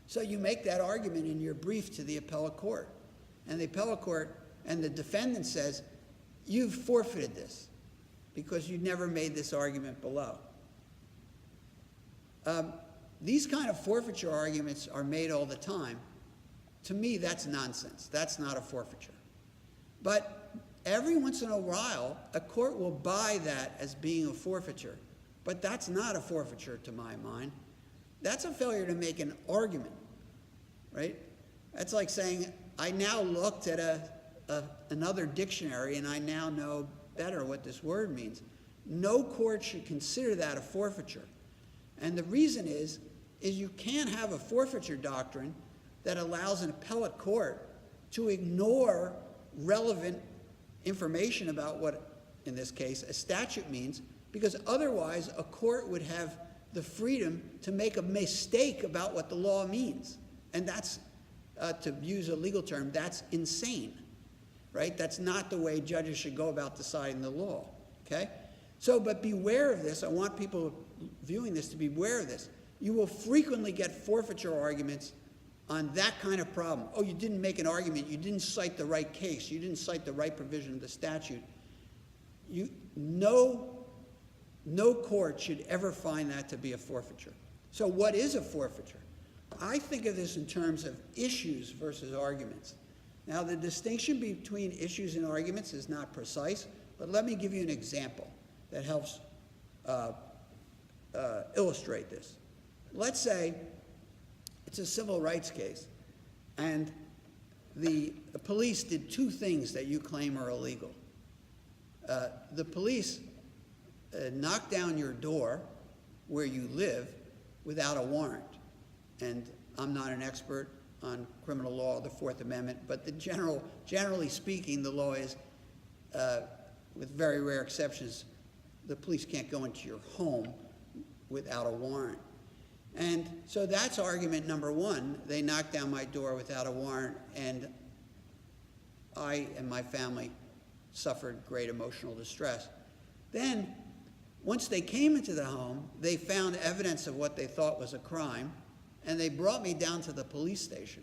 So you make that argument in your brief to the appellate court, and the appellate court and the defendant says, you've forfeited this because you never made this argument below. these kind of forfeiture arguments are made all the time. To me, that's nonsense. That's not a forfeiture. But every once in a while, a court will buy that as being a forfeiture. But that's not a forfeiture to my mind. That's a failure to make an argument, right? That's like saying, I now looked at another dictionary and I now know better what this word means. No court should consider that a forfeiture. And the reason is you can't have a forfeiture doctrine that allows an appellate court to ignore relevant information about what, in this case, a statute means, because otherwise a court would have the freedom to make a mistake about what the law means. And that's, to use a legal term, that's insane, right? That's not the way judges should go about deciding the law, okay? So, but beware of this. I want people viewing this to be aware of this. You will frequently get forfeiture arguments on that kind of problem. Oh, you didn't make an argument. You didn't cite the right case. You didn't cite the right provision of the statute. No court should ever find that to be a forfeiture. So what is a forfeiture? I think of this in terms of issues versus arguments. Now, the distinction between issues and arguments is not precise, but let me give you an example that helps illustrate this. Let's say it's a civil rights case, and the police did two things that you claim are illegal. The police knocked down your door where you live without a warrant. And I'm not an expert on criminal law, the Fourth Amendment, but generally speaking, the law is, with very rare exceptions, the police can't go into your home without a warrant. And so that's argument number one. They knocked down my door without a warrant, and I and my family suffered great emotional distress. Then, once they came into the home, they found evidence of what they thought was a crime, and they brought me down to the police station.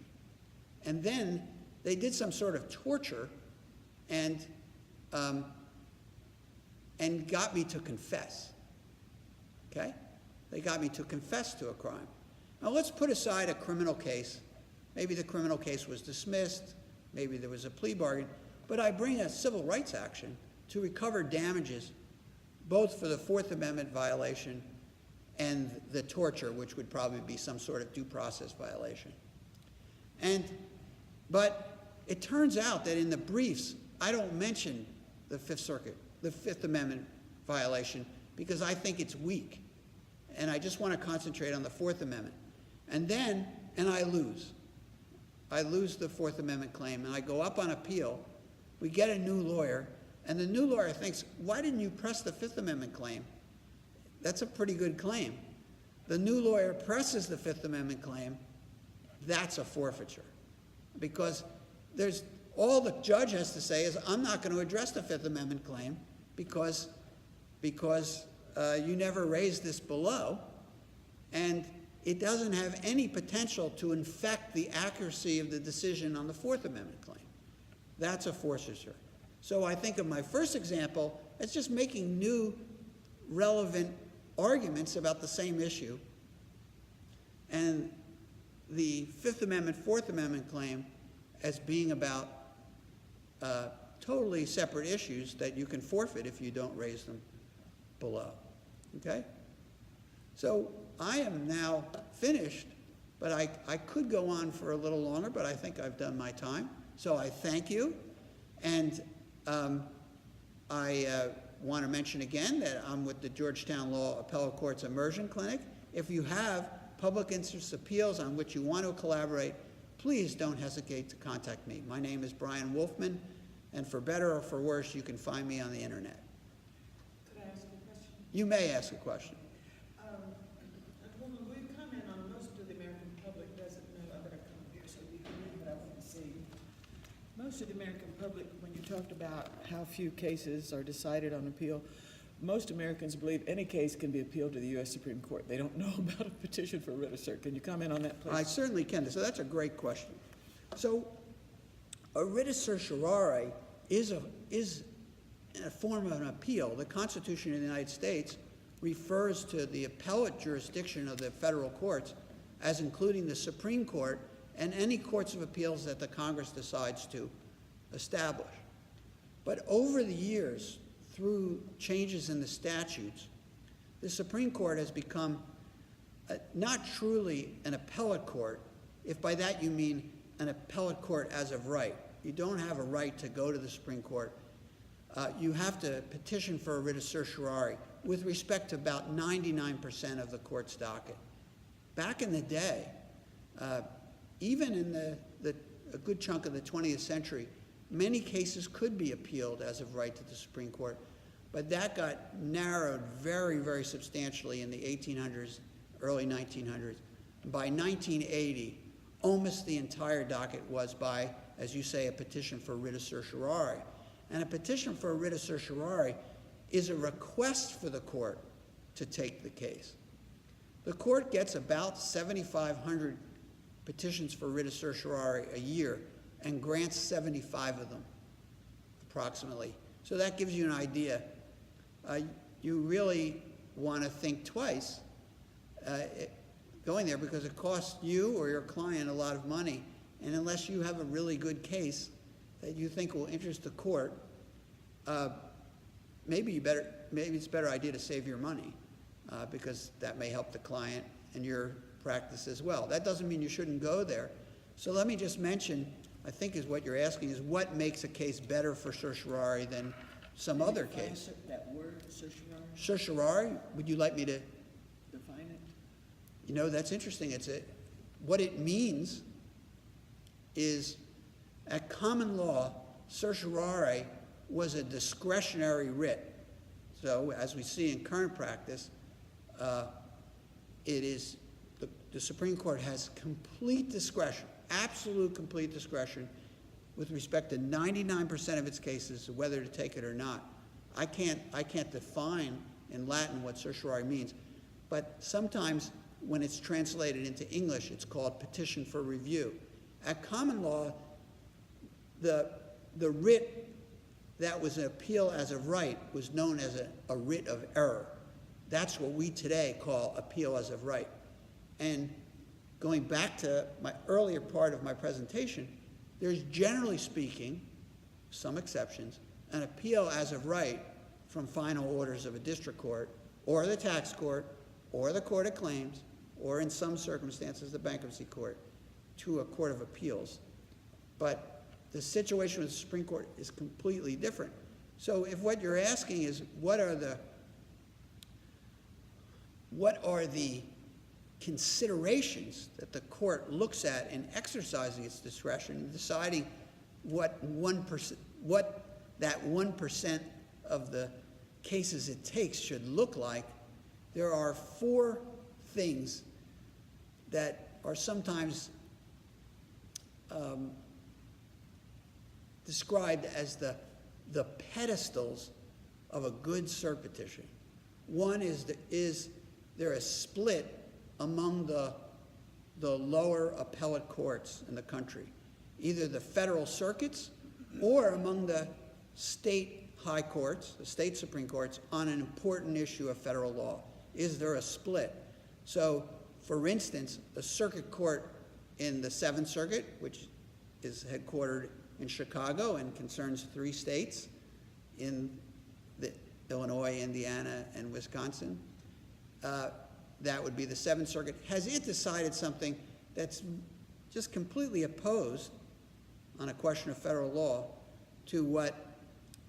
And then they did some sort of torture and got me to confess, okay? They got me to confess to a crime. Now let's put aside a criminal case. Maybe the criminal case was dismissed, maybe there was a plea bargain, but I bring a civil rights action to recover damages, both for the Fourth Amendment violation and the torture, which would probably be some sort of due process violation. But it turns out that in the briefs, I don't mention the Fifth Amendment violation, because I think it's weak. And I just want to concentrate on the Fourth Amendment. And I lose. I lose the Fourth Amendment claim, and I go up on appeal. We get a new lawyer, and the new lawyer thinks, why didn't you press the Fifth Amendment claim? That's a pretty good claim. The new lawyer presses the Fifth Amendment claim. That's a forfeiture. Because all the judge has to say is, I'm not going to address the Fifth Amendment claim because you never raised this below, and it doesn't have any potential to infect the accuracy of the decision on the Fourth Amendment claim. That's a forfeiture. So I think of my first example as just making new, relevant arguments about the same issue, and the Fifth Amendment, Fourth Amendment claim as being about totally separate issues that you can forfeit if you don't raise them below. Okay? So I am now finished, but I could go on for a little longer, but I think I've done my time. So I thank you, and I want to mention again that I'm with the Georgetown Law Appellate Court's Immersion Clinic. If you have public interest appeals on which you want to collaborate, please don't hesitate to contact me. My name is Brian Wolfman, and for better or for worse, you can find me on the internet. Could I ask a question? You may ask a question. When we comment on most of the American public doesn't know, I'm going to come here so you can read what I want to see. Most of the American public, when you talked about how few cases are decided on appeal, most Americans believe any case can be appealed to the U.S. Supreme Court. They don't know about a petition for writ of cert. Can you comment on that, please? I certainly can. So that's a great question. So a writ of certiorari is a form of an appeal. The Constitution of the United States refers to the appellate jurisdiction of the federal courts as including the Supreme Court and any courts of appeals that the Congress decides to establish. But over the years, through changes in the statutes, the Supreme Court has become not truly an appellate court, if by that you mean an appellate court as of right. You don't have a right to go to the Supreme Court. You have to petition for a writ of certiorari with respect to about 99% of the court's docket. Back in the day, even in a good chunk of the 20th century, many cases could be appealed as of right to the Supreme Court, but that got narrowed very, very substantially in the 1800s, early 1900s. By 1980, almost the entire docket was by, as you say, a petition for a writ of certiorari. And a petition for a writ of certiorari is a request for the court to take the case. The court gets about 7,500 petitions for writ of certiorari a year and grants 75 of them, approximately. So that gives you an idea. You really want to think twice going there, because it costs you or your client a lot of money, and unless you have a really good case that you think will interest the court, maybe it's a better idea to save your money, because that may help the client and your practice as well. That doesn't mean you shouldn't go there. So let me just mention, I think is what you're asking, is what makes a case better for certiorari than some other case? That word, certiorari? Certiorari, would you like me to? Define it? You know, that's interesting. What it means is, at common law, certiorari was a discretionary writ. So, as we see in current practice, it is the Supreme Court has complete discretion, absolute complete discretion, with respect to 99% of its cases, whether to take it or not. I can't define in Latin what certiorari means, but sometimes when it's translated into English, it's called petition for review. At common law, the writ that was an appeal as of right was known as a writ of error. That's what we today call appeal as of right. And going back to my earlier part of my presentation, there's generally speaking, some exceptions, an appeal as of right from final orders of a district court or the tax court or the court of claims, or in some circumstances the bankruptcy court, to a court of appeals. But the situation with the Supreme Court is completely different. So if what you're asking is what are the considerations that the court looks at in exercising its discretion in deciding what that 1% of the cases it takes should look like, there are 4 things that are sometimes described as the pedestals of a good cert petition. One is there a split among the lower appellate courts in the country, either the federal circuits or among the state high courts, the state Supreme Courts, on an important issue of federal law. Is there a split? So, for instance, a circuit court in the Seventh Circuit, which is headquartered in Chicago and concerns 3 states, in Illinois, Indiana, and Wisconsin, that would be the Seventh Circuit. Has it decided something that's just completely opposed on a question of federal law to what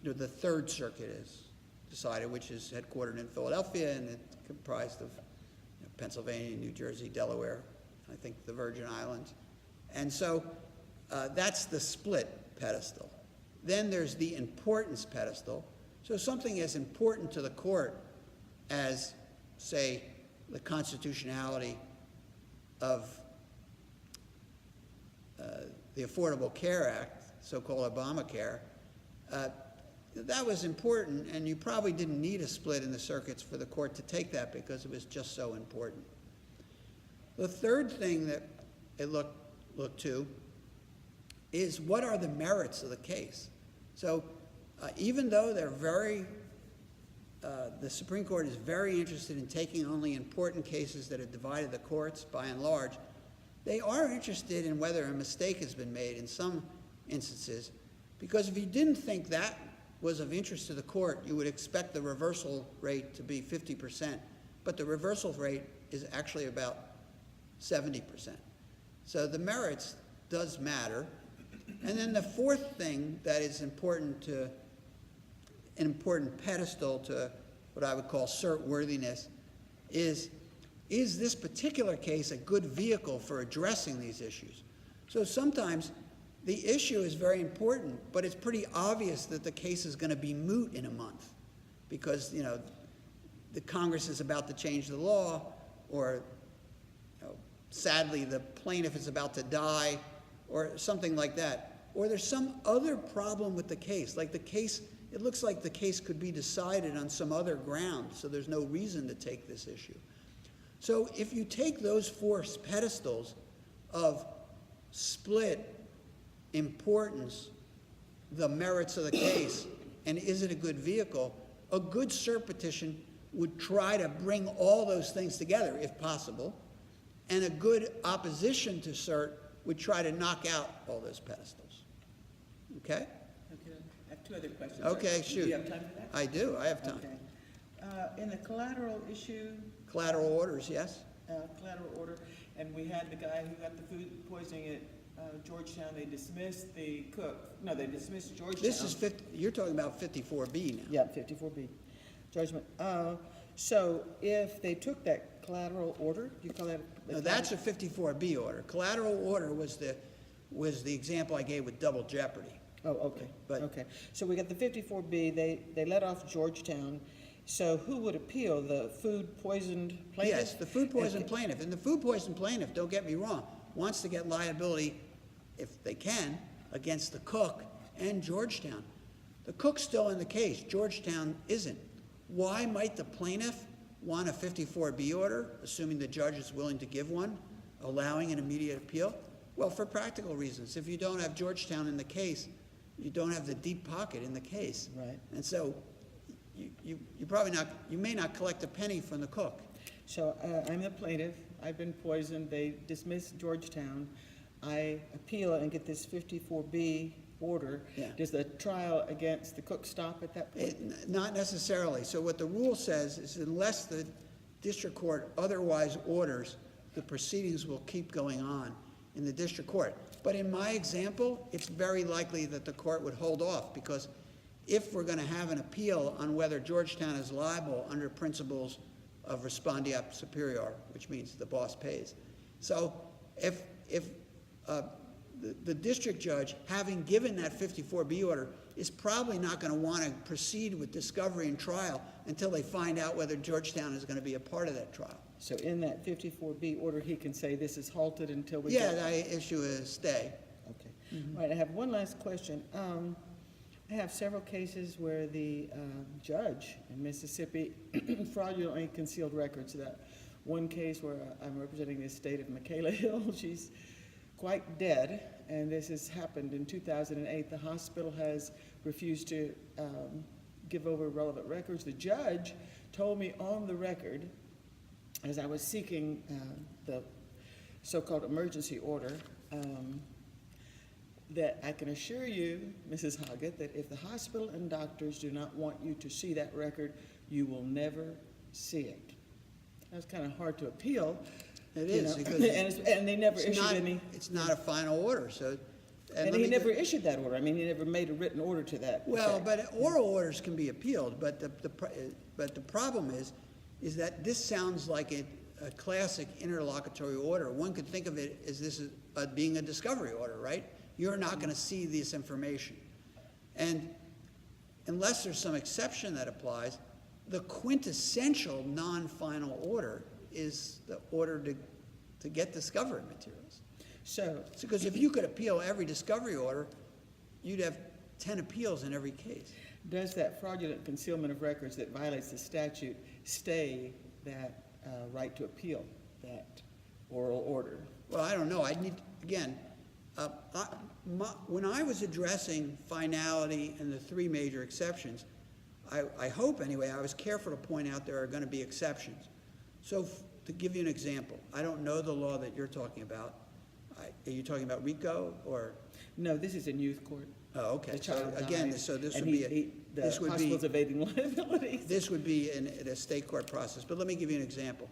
the Third Circuit is decided, which is headquartered in Philadelphia and it's comprised of Pennsylvania, New Jersey, Delaware, I think the Virgin Islands. And so that's the split pedestal. Then there's the importance pedestal. So something as important to the court as, say, the constitutionality of the Affordable Care Act, so-called Obamacare, that was important, and you probably didn't need a split in the circuits for the court to take that because it was just so important. The third thing that it looked to is what are the merits of the case. So even though they're very the Supreme Court is very interested in taking only important cases that have divided the courts by and large. They are interested in whether a mistake has been made in some instances, because if you didn't think that was of interest to the court, you would expect the reversal rate to be 50%, but the reversal rate is actually about 70%. So the merits does matter. And then the fourth thing that is important to, an important pedestal to what I would call cert worthiness is this particular case a good vehicle for addressing these issues? So sometimes the issue is very important, but it's pretty obvious that the case is going to be moot in a month because, you know, the Congress is about to change the law, or sadly the plaintiff is about to die, or something like that. Or there's some other problem with the case, like the case, it looks like the case could be decided on some other ground, so there's no reason to take this issue. So if you take those four pedestals of split, importance, the merits of the case, and is it a good vehicle, a good cert petition would try to bring all those things together if possible, and a good opposition to cert would try to knock out all those pedestals. Okay? Okay, I have two other questions. Okay, shoot. Do you have time for that? I do, I have time. Okay. In the collateral issue, Collateral orders, yes? collateral order, and we had the guy who got the food poisoning at Georgetown, they dismissed the cook. No, they dismissed Georgetown. This is you're talking about 54B now. Yeah, 54B judgment. So if they took that collateral order, do you call that? No, that's a 54B order. Collateral order was the example I gave with double jeopardy. Oh, okay, But- okay. So we got the 54B, they let off Georgetown. So who would appeal, the food poisoned plaintiff? Yes, the food poison plaintiff. And the food poison plaintiff, don't get me wrong, wants to get liability, if they can, against the cook and Georgetown. The cook's still in the case. Georgetown isn't. Why might the plaintiff want a 54B order, assuming the judge is willing to give one, allowing an immediate appeal? Well, for practical reasons. If you don't have Georgetown in the case, you don't have the deep pocket in the case. Right. And so you may not collect a penny from the cook. So I'm the plaintiff, I've been poisoned, they dismissed Georgetown. I appeal and get this 54B order. Yeah. Does the trial against the cook stop at that point? Not necessarily. So what the rule says is unless the district court otherwise orders, the proceedings will keep going on in the district court. But in my example, it's very likely that the court would hold off, because if we're going to have an appeal on whether Georgetown is liable under principles of respondeat superior, which means the boss pays. So if the district judge, having given that 54B order, is probably not going to want to proceed with discovery and trial until they find out whether Georgetown is going to be a part of that trial. So in that 54B order, he can say this is halted until we Yeah, get... I issue a stay. Okay. All right, I have one last question. I have several cases where the judge in Mississippi fraudulently concealed records. That one case where I'm representing the estate of Michaela Hill, she's quite dead, and this has happened in 2008. The hospital has refused to give over relevant records. The judge told me on the record, as I was seeking the so-called emergency order, that I can assure you, Mrs. Hoggett, that if the hospital and doctors do not want you to see that record, you will never see it. That's kind of hard to appeal. It you is, know, because and they never issued any. It's not a final order, so. And he never issued that order. I mean, he never made a written order to that. Well, effect. but oral orders can be appealed, but the problem is that this sounds like a classic interlocutory order. One could think of it as this is being a discovery order, right? You're not going to see this information. And unless there's some exception that applies, the quintessential non-final order is the order to get discovery materials. So, Because if you could appeal every discovery order, you'd have 10 appeals in every case. does that fraudulent concealment of records that violates the statute stay that right to appeal that oral order? Well, I don't know. I need, again, when I was addressing finality and the three major exceptions, I hope anyway, I was careful to point out there are going to be exceptions. So to give you an example, I don't know the law that you're talking about. Are you talking about RICO or? No, this is in youth court. Oh, okay. The So child again, dies, so this and would be, the this would be, hospital's evading liabilities. this would be in a state court process. But let me give you an example.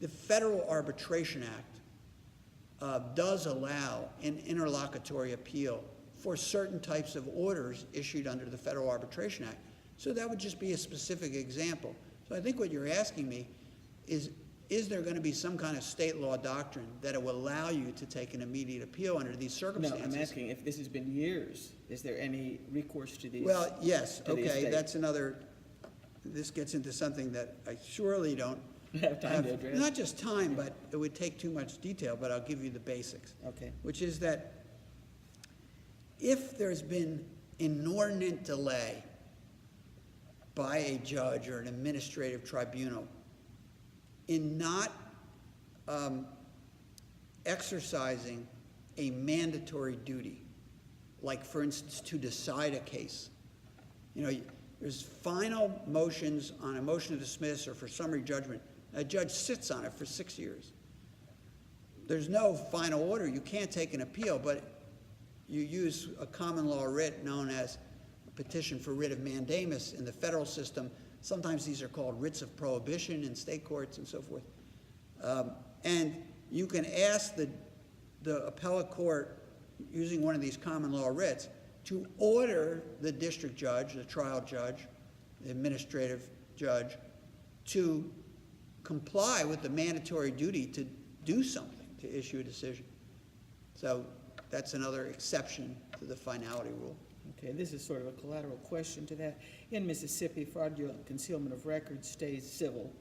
The Federal Arbitration Act does allow an interlocutory appeal for certain types of orders issued under the Federal Arbitration Act. So that would just be a specific example. So I think what you're asking me is there going to be some kind of state law doctrine that will allow you to take an immediate appeal under these No, circumstances? I'm asking if this has been years, is there any recourse to these? Well, yes, to the okay, estate? that's another, this gets into something that I surely don't Have time to address? not just time, but it would take too much detail, but I'll give you the basics. Okay. Which is that if there's been inordinate delay by a judge or an administrative tribunal in not exercising a mandatory duty, like for instance to decide a case. You know, there's final motions on a motion to dismiss or for summary judgment. A judge sits on it for 6 years. There's no final order. You can't take an appeal, but you use a common law writ known as a petition for writ of mandamus in the federal system. Sometimes these are called writs of prohibition in state courts and so forth. And you can ask the appellate court, using one of these common law writs, to order the district judge, the trial judge, the administrative judge, to comply with the mandatory duty to do something, to issue a decision. So that's another exception to the finality rule. Okay, this is sort of a collateral question to that. In Mississippi, fraudulent concealment of records stays civil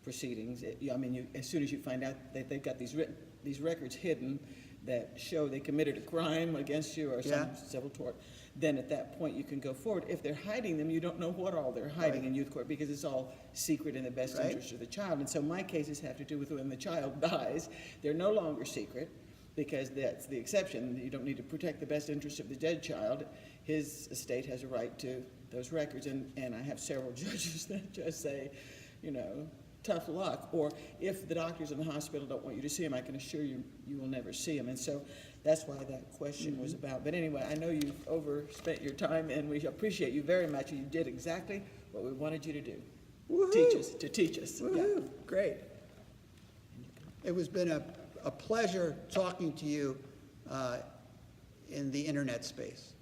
proceedings. I mean, as soon as you find out that they've got these records hidden that show they committed a crime against you or some civil tort, then at that point you can go forward. If they're hiding them, you don't know what all they're hiding in youth court because it's all secret in the best interest of the child. And so my cases have to do with when the child dies. They're no longer secret because that's the exception. You don't need to protect the best interest of the dead child. His estate has a right to those records. And I have several judges that just say, you know, tough luck. Or if the doctors in the hospital don't want you to see him, I can assure you, you will never see him. And so that's why that question was about. But anyway, I know you've overspent your time, and we appreciate you very much. You did exactly what we wanted you to do. Woo-hoo. Teach us. Woo-hoo. Yeah. Great. It has been a pleasure talking to you in the internet space.